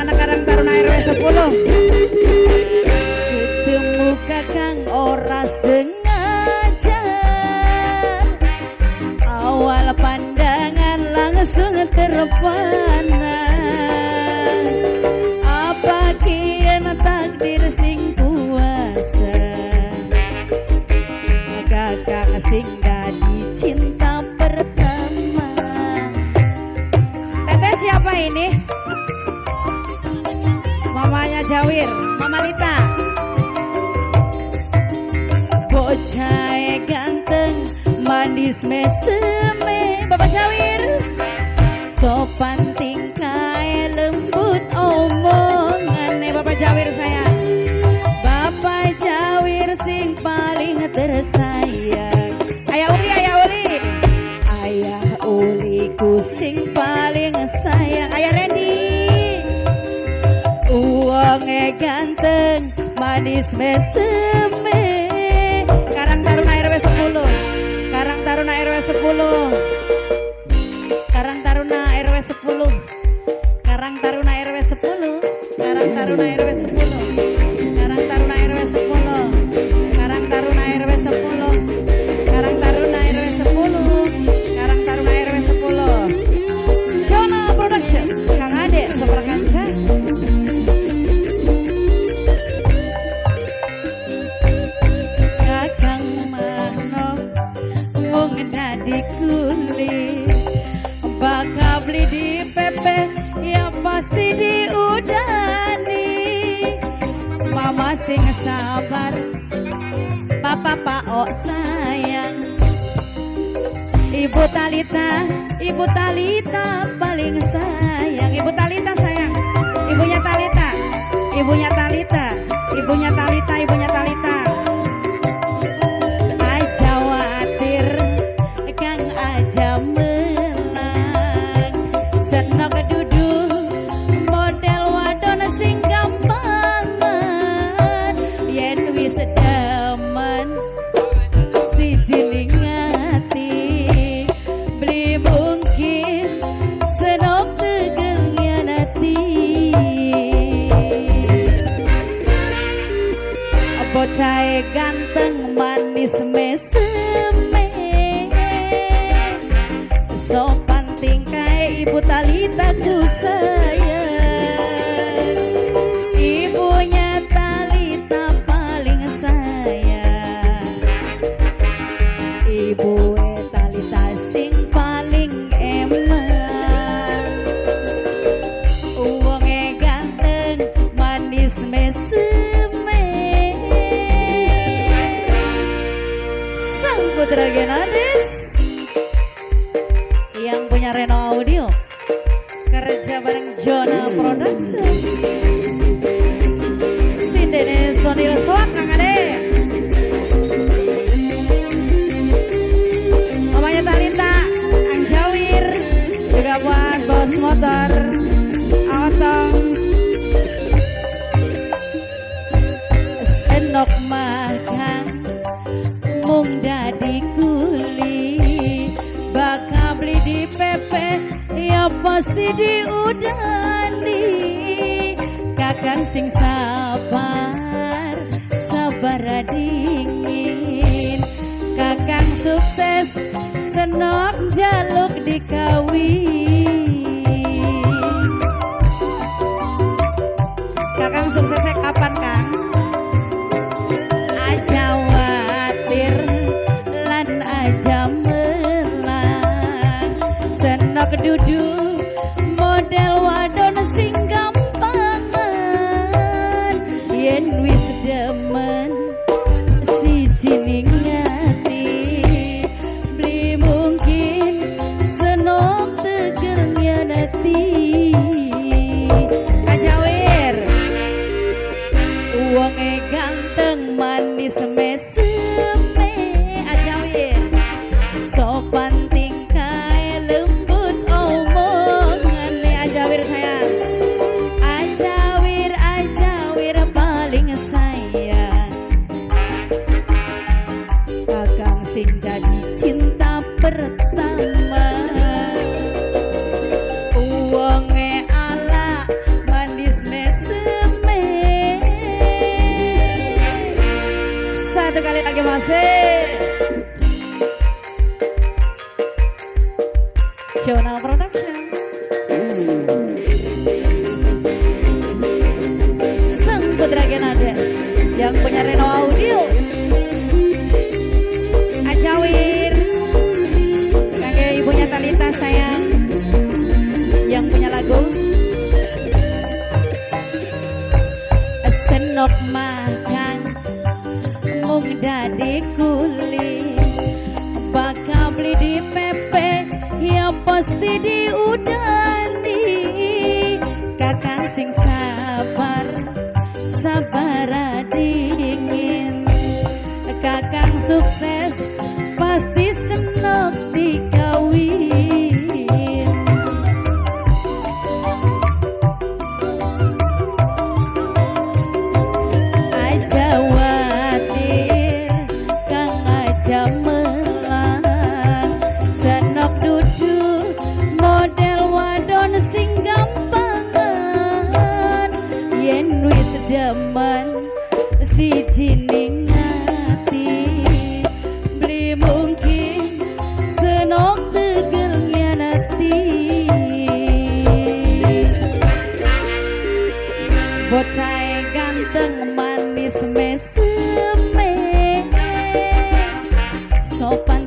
anak Karang Taruna RW 10. Ketemu kakang ora sengaja, awal pandangan langsung terpana. Apa kian takdir sing kuasa, kakang sing dadi cinta pertama. Teteh siapa ini? Mamanya Jawir, Mama Lita. Bocah ganteng, manis meseme, Bapak Jawir. Sopan tingkai, lembut omongannya, Bapak Jawir sayang. Bapak Jawir sing paling tersayang. Ayah Uli, Ayah Uli. Ayah Uliku sing paling sayang. Ayah Lendi. Uangnya ganteng, manis meseme. Karang Taruna RW 10. Karang Taruna RW 10. Karang Taruna RW 10. Karang Taruna RW 10. Karang Taruna RW 10. Karang Taruna RW 10. Karang Taruna RW 10. Karang Taruna RW 10. Karang Taruna RW 10. Jona Production, Kang Ade Soprakanca. Kakang Mano mung dadi kuli, bakal beli di PP ya pasti diudani. Mama sing sabar, papa Pak sayang. Ibu Talita paling sayang. Ibu Talita sayang. Ibunya Talita. Ibunya Talita. Ibunya Talita. Ibunya Talita. Aja watir, kang aja melang. Senok duduk model wadon sing gampangan. Yen wis demen si jining ati, beli mungkin senok tegelnya nanti. Bocah ganteng manis meseme, sopan tingkai Ibu Talita ku sayang. Ibunya Talita paling sayang. Ibu Talita sing paling emang. Uangnya ganteng manis meseme. Sang Putra Genadis yang punya Reno Audio, kerja bareng Jona Production. Sindene Sonil Soak Kang Ade. Mamanya Talita, Ang Jawir, juga buat bos motor Otong. Senok makan mung dadi kuli, bakal beli di PP ya pasti diudani. Kakang sing sabar, sabar dingin. Kakang sukses, senok jaluk dikawin. Kakang suksesnya kapan Kang? Aja watir lan aja melang. Senok duduk model wadon sing gampangan. Yen wis demen si jining ati, beli mungkin senok tegelnya. masih Nasional Production. Sang Putra Genades yang punya Reno Audio. Acawir kakek ibunya Talita sayang yang punya lagu Senok makan mung dadi kulit bakal beli di pepe ya pasti diudani kakang sing sabar sabar dingin kakang sukses pasti senok dikawin aja watir kang aja melang senok duduk model wadon sing gampangan yen wis demen si jining ati beli mungkin senok tegel nyanati bocah ganteng manis mesem sopan